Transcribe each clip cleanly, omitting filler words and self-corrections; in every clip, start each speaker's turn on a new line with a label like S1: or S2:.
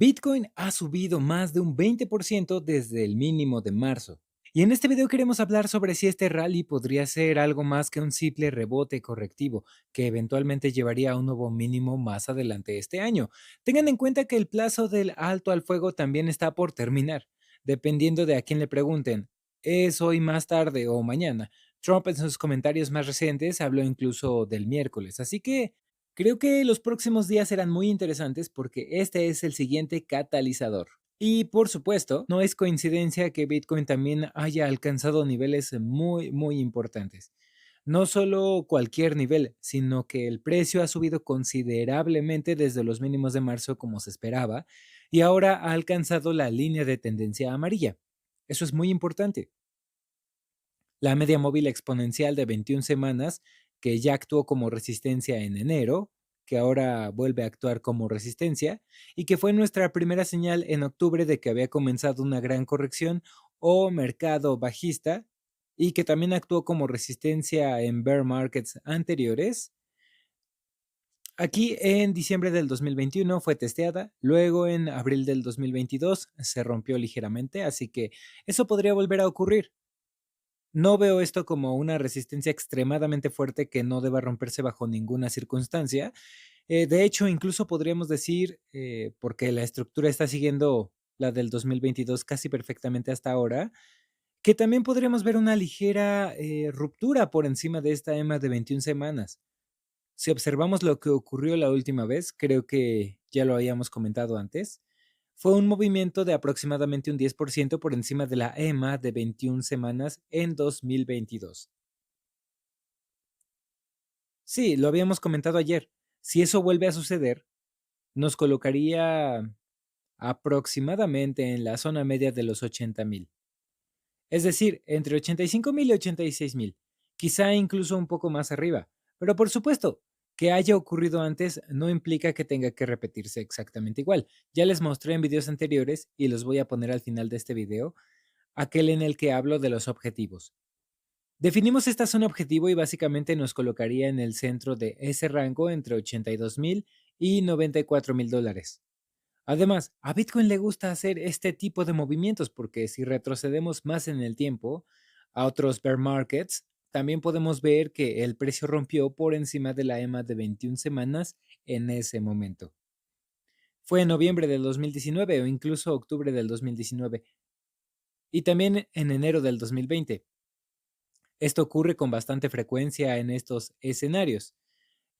S1: Bitcoin ha subido más de un 20% desde el mínimo de marzo. Y en este video queremos hablar sobre si este rally podría ser algo más que un simple rebote correctivo, que eventualmente llevaría a un nuevo mínimo más adelante este año. Tengan en cuenta que el plazo del alto al fuego también está por terminar, dependiendo de a quién le pregunten. ¿Es hoy más tarde o mañana? Trump en sus comentarios más recientes habló incluso del miércoles, así que creo que los próximos días serán muy interesantes porque este es el siguiente catalizador. Y por supuesto, no es coincidencia que Bitcoin también haya alcanzado niveles muy importantes. No solo cualquier nivel, sino que el precio ha subido considerablemente desde los mínimos de marzo como se esperaba y ahora ha alcanzado la línea de tendencia amarilla. Eso es muy importante. La media móvil exponencial de 21 semanas, que ya actuó como resistencia en enero, que ahora vuelve a actuar como resistencia, y que fue nuestra primera señal en octubre de que había comenzado una gran corrección o mercado bajista, y que también actuó como resistencia en bear markets anteriores. Aquí en diciembre del 2021 fue testeada, luego en abril del 2022 se rompió ligeramente, así que eso podría volver a ocurrir. No veo esto como una resistencia extremadamente fuerte que no deba romperse bajo ninguna circunstancia. De hecho, incluso podríamos decir, porque la estructura está siguiendo la del 2022 casi perfectamente hasta ahora, que también podríamos ver una ligera ruptura por encima de esta EMA de 21 semanas. Si observamos lo que ocurrió la última vez, creo que ya lo habíamos comentado antes, fue un movimiento de aproximadamente un 10% por encima de la EMA de 21 semanas en 2022. Sí, lo habíamos comentado ayer. Si eso vuelve a suceder, nos colocaría aproximadamente en la zona media de los 80,000. Es decir, entre 85,000 y 86,000. Quizá incluso un poco más arriba. Pero por supuesto, que haya ocurrido antes no implica que tenga que repetirse exactamente igual. Ya les mostré en videos anteriores y los voy a poner al final de este video, aquel en el que hablo de los objetivos. Definimos esta zona objetivo y básicamente nos colocaría en el centro de ese rango entre 82,000 y 94,000 dólares. Además, a Bitcoin le gusta hacer este tipo de movimientos porque si retrocedemos más en el tiempo a otros bear markets, también podemos ver que el precio rompió por encima de la EMA de 21 semanas en ese momento. Fue en noviembre del 2019 o incluso octubre del 2019 y también en enero del 2020. Esto ocurre con bastante frecuencia en estos escenarios.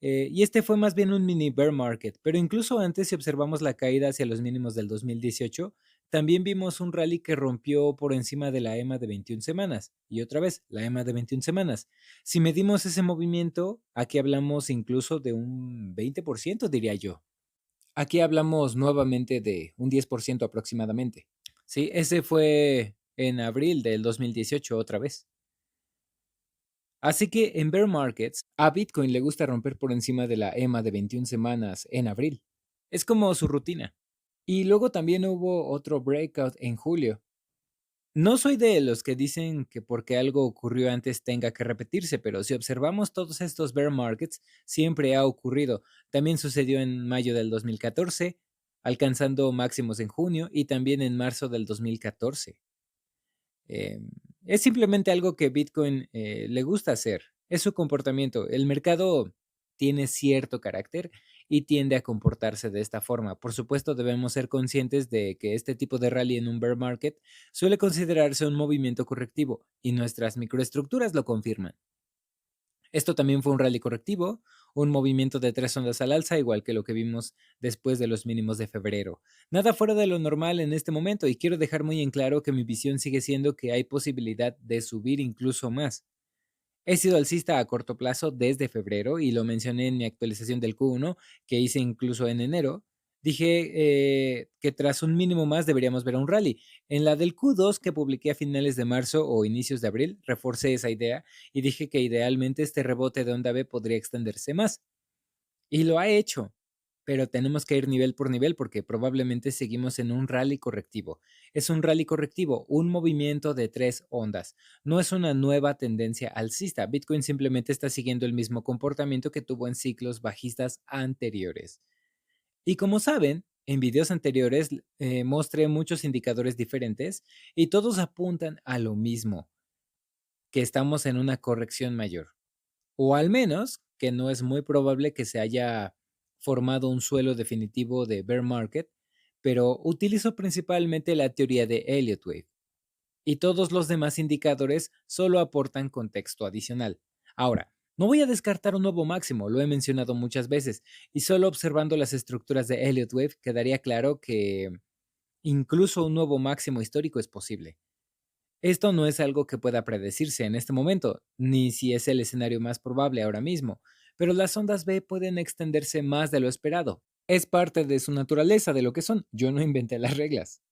S1: Y este fue más bien un mini bear market, pero incluso antes, si observamos la caída hacia los mínimos del 2018, también vimos un rally que rompió por encima de la EMA de 21 semanas y otra vez la EMA de 21 semanas. Si medimos ese movimiento, aquí hablamos incluso de un 20%, diría yo. Aquí hablamos nuevamente de un 10% aproximadamente. Sí, ese fue en abril del 2018 otra vez. Así que en bear markets, a Bitcoin le gusta romper por encima de la EMA de 21 semanas en abril. Es como su rutina. Y luego también hubo otro breakout en julio. No soy de los que dicen que porque algo ocurrió antes tenga que repetirse, pero si observamos todos estos bear markets, siempre ha ocurrido. También sucedió en mayo del 2014, alcanzando máximos en junio y también en marzo del 2014. Eh, es simplemente algo que Bitcoin le gusta hacer. Es su comportamiento. El mercado tiene cierto carácter y tiende a comportarse de esta forma. Por supuesto, debemos ser conscientes de que este tipo de rally en un bear market suele considerarse un movimiento correctivo y nuestras microestructuras lo confirman. Esto también fue un rally correctivo, un movimiento de tres ondas al alza, igual que lo que vimos después de los mínimos de febrero. Nada fuera de lo normal en este momento y quiero dejar muy en claro que mi visión sigue siendo que hay posibilidad de subir incluso más. He sido alcista a corto plazo desde febrero y lo mencioné en mi actualización del Q1 que hice incluso en enero. Dije que tras un mínimo más deberíamos ver un rally. En la del Q2 que publiqué a finales de marzo o inicios de abril, reforcé esa idea y dije que idealmente este rebote de onda B podría extenderse más. Y lo ha hecho, pero tenemos que ir nivel por nivel porque probablemente seguimos en un rally correctivo. Es un rally correctivo, un movimiento de tres ondas. No es una nueva tendencia alcista. Bitcoin simplemente está siguiendo el mismo comportamiento que tuvo en ciclos bajistas anteriores. Y como saben, en videos anteriores mostré muchos indicadores diferentes y todos apuntan a lo mismo, que estamos en una corrección mayor. O al menos que no es muy probable que se haya formado un suelo definitivo de bear market, pero utilizo principalmente la teoría de Elliott Wave y todos los demás indicadores solo aportan contexto adicional. Ahora, no voy a descartar un nuevo máximo, lo he mencionado muchas veces, y solo observando las estructuras de Elliott Wave quedaría claro que incluso un nuevo máximo histórico es posible. Esto no es algo que pueda predecirse en este momento, ni si es el escenario más probable ahora mismo, pero las ondas B pueden extenderse más de lo esperado. Es parte de su naturaleza, de lo que son. Yo no inventé las reglas.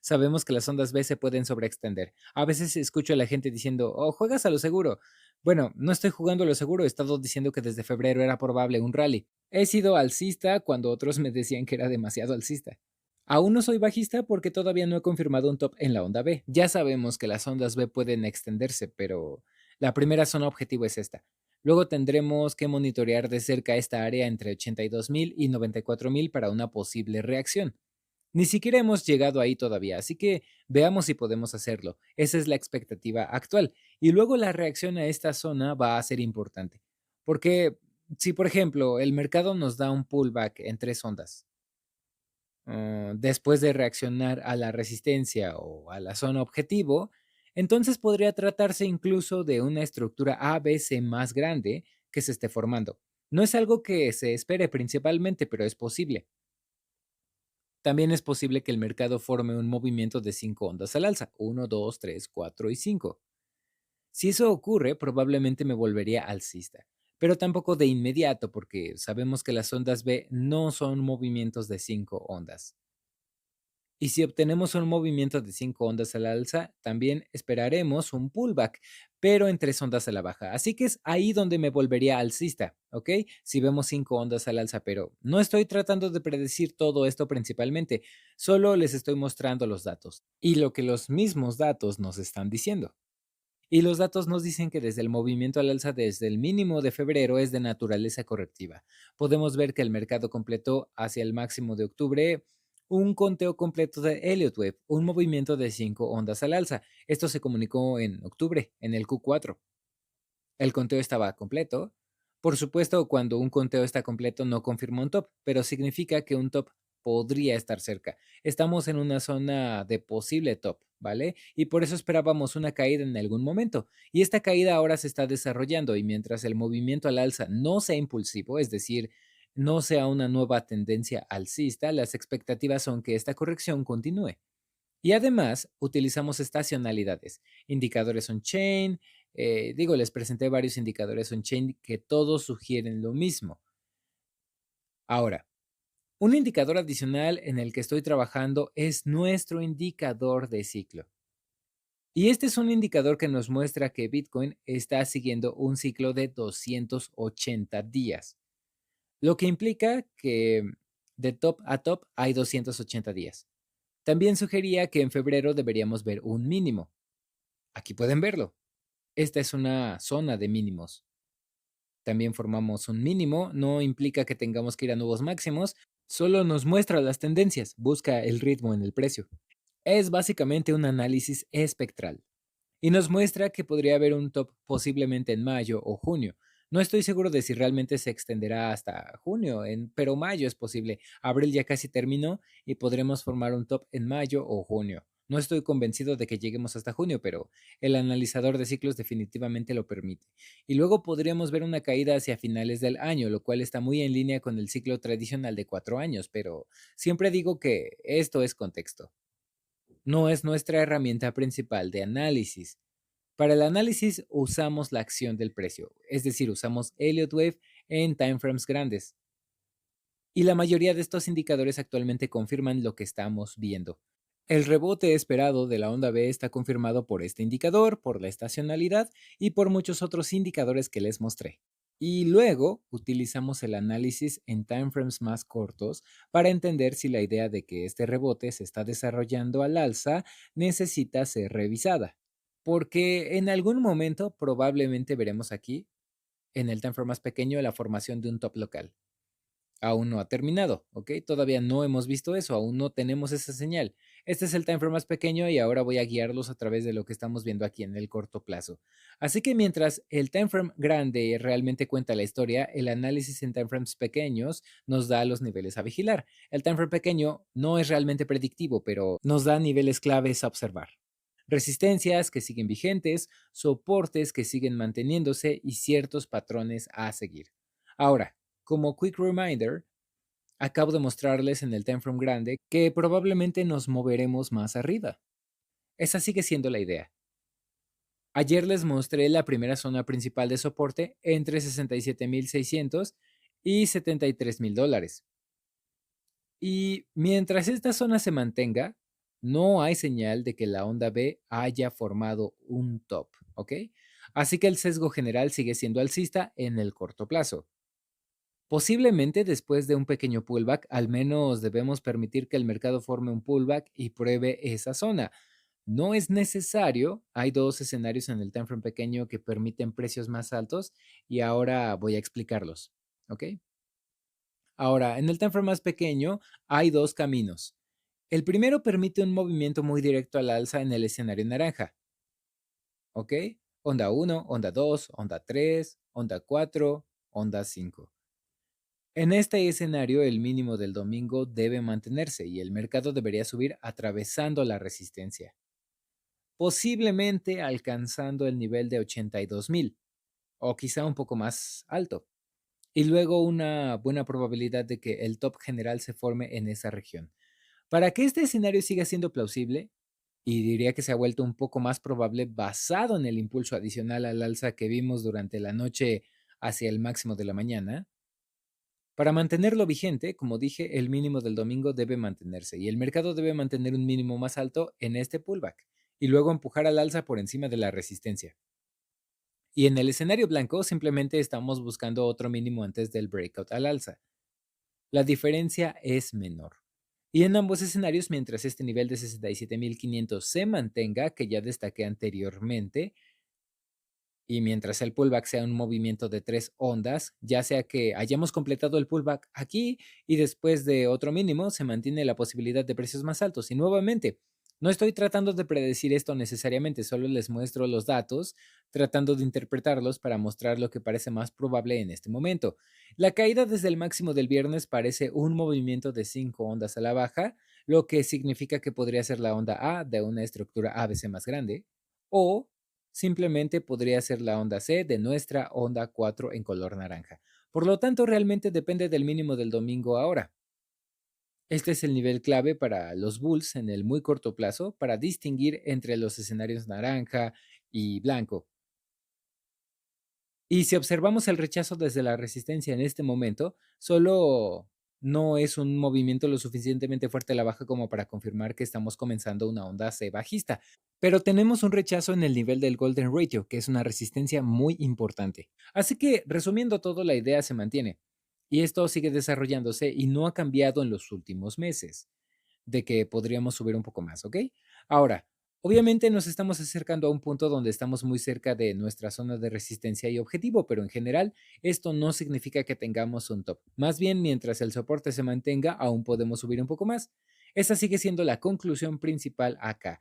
S1: Sabemos que las ondas B se pueden sobreextender. A veces escucho a la gente diciendo, oh, juegas a lo seguro. Bueno, no estoy jugando a lo seguro, he estado diciendo que desde febrero era probable un rally. He sido alcista cuando otros me decían que era demasiado alcista. Aún no soy bajista porque todavía no he confirmado un top en la onda B. Ya sabemos que las ondas B pueden extenderse, pero la primera zona objetivo es esta. Luego tendremos que monitorear de cerca esta área entre 82.000 y 94.000 para una posible reacción. Ni siquiera hemos llegado ahí todavía, así que veamos si podemos hacerlo. Esa es la expectativa actual. Y luego la reacción a esta zona va a ser importante. Porque si, por ejemplo, el mercado nos da un pullback en tres ondas, después de reaccionar a la resistencia o a la zona objetivo, entonces podría tratarse incluso de una estructura ABC más grande que se esté formando. No es algo que se espere principalmente, pero es posible. También es posible que el mercado forme un movimiento de 5 ondas al alza, uno, 2, 3, 4 y 5. Si eso ocurre, probablemente me volvería alcista, pero tampoco de inmediato porque sabemos que las ondas B no son movimientos de 5 ondas. Y si obtenemos un movimiento de 5 ondas a la alza, también esperaremos un pullback, pero en 3 ondas a la baja. Así que es ahí donde me volvería alcista, ¿ok? Si vemos 5 ondas al alza, pero no estoy tratando de predecir todo esto principalmente, solo les estoy mostrando los datos y lo que los mismos datos nos están diciendo. Y los datos nos dicen que desde el movimiento al alza desde el mínimo de febrero es de naturaleza correctiva. Podemos ver que el mercado completó hacia el máximo de octubre un conteo completo de Elliott Wave, un movimiento de 5 ondas al alza. Esto se comunicó en octubre, en el Q4. El conteo estaba completo. Por supuesto, cuando un conteo está completo no confirma un top, pero significa que un top podría estar cerca. Estamos en una zona de posible top, ¿vale? Y por eso esperábamos una caída en algún momento. Y esta caída ahora se está desarrollando y mientras el movimiento al alza no sea impulsivo, es decir, no sea una nueva tendencia alcista, las expectativas son que esta corrección continúe. Y además, utilizamos estacionalidades, indicadores on-chain. Les presenté varios indicadores on-chain que todos sugieren lo mismo. Ahora, un indicador adicional en el que estoy trabajando es nuestro indicador de ciclo. Y este es un indicador que nos muestra que Bitcoin está siguiendo un ciclo de 280 días, lo que implica que de top a top hay 280 días. También sugería que en febrero deberíamos ver un mínimo. Aquí pueden verlo. Esta es una zona de mínimos. También formamos un mínimo, no implica que tengamos que ir a nuevos máximos, solo nos muestra las tendencias, busca el ritmo en el precio. Es básicamente un análisis espectral y nos muestra que podría haber un top posiblemente en mayo o junio. No estoy seguro de si realmente se extenderá hasta junio, pero mayo es posible. Abril ya casi terminó y podremos formar un top en mayo o junio. No estoy convencido de que lleguemos hasta junio, pero el analizador de ciclos definitivamente lo permite. Y luego podríamos ver una caída hacia finales del año, lo cual está muy en línea con el ciclo tradicional de 4 años, pero siempre digo que esto es contexto. No es nuestra herramienta principal de análisis. Para el análisis usamos la acción del precio, es decir, usamos Elliott Wave en timeframes grandes. Y la mayoría de estos indicadores actualmente confirman lo que estamos viendo. El rebote esperado de la onda B está confirmado por este indicador, por la estacionalidad y por muchos otros indicadores que les mostré. Y luego utilizamos el análisis en timeframes más cortos para entender si la idea de que este rebote se está desarrollando al alza necesita ser revisada. Porque en algún momento probablemente veremos aquí, en el timeframe más pequeño, la formación de un top local. Aún no ha terminado, ¿ok? Todavía no hemos visto eso, aún no tenemos esa señal. Este es el timeframe más pequeño y ahora voy a guiarlos a través de lo que estamos viendo aquí en el corto plazo. Así que mientras el timeframe grande realmente cuenta la historia, el análisis en timeframes pequeños nos da los niveles a vigilar. El timeframe pequeño no es realmente predictivo, pero nos da niveles claves a observar. Resistencias que siguen vigentes, soportes que siguen manteniéndose y ciertos patrones a seguir. Ahora, como quick reminder, acabo de mostrarles en el timeframe grande que probablemente nos moveremos más arriba. Esa sigue siendo la idea. Ayer les mostré la primera zona principal de soporte entre 67,600 y $73,000. Y mientras esta zona se mantenga, no hay señal de que la onda B haya formado un top, ¿ok? Así que el sesgo general sigue siendo alcista en el corto plazo. Posiblemente después de un pequeño pullback, al menos debemos permitir que el mercado forme un pullback y pruebe esa zona. No es necesario, hay dos escenarios en el timeframe pequeño que permiten precios más altos y ahora voy a explicarlos, ¿ok? Ahora, en el timeframe más pequeño hay dos caminos. El primero permite un movimiento muy directo al alza en el escenario naranja, ¿ok? Onda 1, onda 2, onda 3, onda 4, onda 5. En este escenario, el mínimo del domingo debe mantenerse y el mercado debería subir atravesando la resistencia, posiblemente alcanzando el nivel de 82,000 o quizá un poco más alto, y luego una buena probabilidad de que el top general se forme en esa región. Para que este escenario siga siendo plausible, y diría que se ha vuelto un poco más probable basado en el impulso adicional al alza que vimos durante la noche hacia el máximo de la mañana, para mantenerlo vigente, como dije, el mínimo del domingo debe mantenerse y el mercado debe mantener un mínimo más alto en este pullback y luego empujar al alza por encima de la resistencia. Y en el escenario blanco simplemente estamos buscando otro mínimo antes del breakout al alza. La diferencia es menor. Y en ambos escenarios, mientras este nivel de 67,500 se mantenga, que ya destaqué anteriormente, y mientras el pullback sea un movimiento de tres ondas, ya sea que hayamos completado el pullback aquí y después de otro mínimo, se mantiene la posibilidad de precios más altos. Y nuevamente, no estoy tratando de predecir esto necesariamente, solo les muestro los datos, tratando de interpretarlos para mostrar lo que parece más probable en este momento. La caída desde el máximo del viernes parece un movimiento de 5 ondas a la baja, lo que significa que podría ser la onda A de una estructura ABC más grande, o simplemente podría ser la onda C de nuestra onda 4 en color naranja. Por lo tanto, realmente depende del mínimo del domingo ahora. Este es el nivel clave para los bulls en el muy corto plazo para distinguir entre los escenarios naranja y blanco. Y si observamos el rechazo desde la resistencia en este momento, solo no es un movimiento lo suficientemente fuerte a la baja como para confirmar que estamos comenzando una onda C bajista, pero tenemos un rechazo en el nivel del Golden Ratio, que es una resistencia muy importante. Así que, resumiendo todo, la idea se mantiene. Y esto sigue desarrollándose y no ha cambiado en los últimos meses de que podríamos subir un poco más, ¿ok? Ahora, obviamente nos estamos acercando a un punto donde estamos muy cerca de nuestra zona de resistencia y objetivo, pero en general esto no significa que tengamos un top. Más bien, mientras el soporte se mantenga, aún podemos subir un poco más. Esa sigue siendo la conclusión principal acá.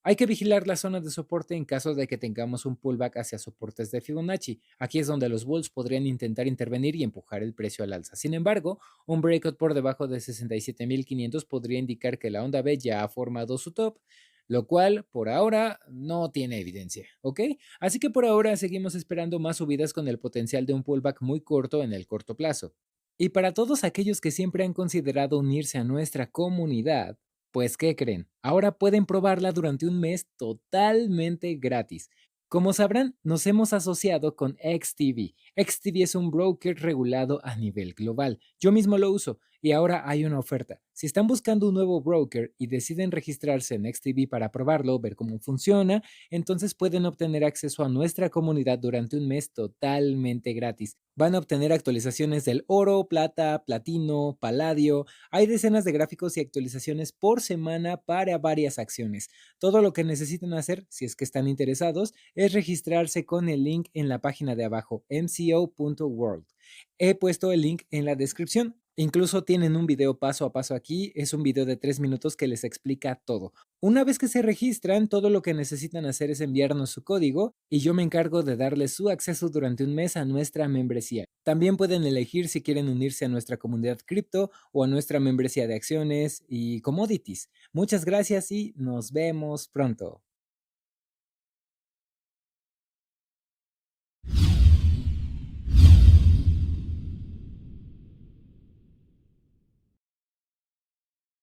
S1: Hay que vigilar la zona de soporte en caso de que tengamos un pullback hacia soportes de Fibonacci. Aquí es donde los bulls podrían intentar intervenir y empujar el precio al alza. Sin embargo, un breakout por debajo de 67,500 podría indicar que la onda B ya ha formado su top, lo cual por ahora no tiene evidencia, ¿ok? Así que por ahora seguimos esperando más subidas con el potencial de un pullback muy corto en el corto plazo. Y para todos aquellos que siempre han considerado unirse a nuestra comunidad, pues ¿qué creen? Ahora pueden probarla durante un mes totalmente gratis. Como sabrán, nos hemos asociado con XTB. XTB es un broker regulado a nivel global. Yo mismo lo uso y ahora hay una oferta. Si están buscando un nuevo broker y deciden registrarse en XTB para probarlo, ver cómo funciona, entonces pueden obtener acceso a nuestra comunidad durante un mes totalmente gratis. Van a obtener actualizaciones del oro, plata, platino, paladio. Hay decenas de gráficos y actualizaciones por semana para varias acciones. Todo lo que necesitan hacer, si es que están interesados, es registrarse con el link en la página de abajo, mco.world. He puesto el link en la descripción. Incluso tienen un video paso a paso aquí, es un video de 3 minutos que les explica todo. Una vez que se registran, todo lo que necesitan hacer es enviarnos su código y yo me encargo de darles su acceso durante un mes a nuestra membresía. También pueden elegir si quieren unirse a nuestra comunidad cripto o a nuestra membresía de acciones y commodities. Muchas gracias y nos vemos pronto.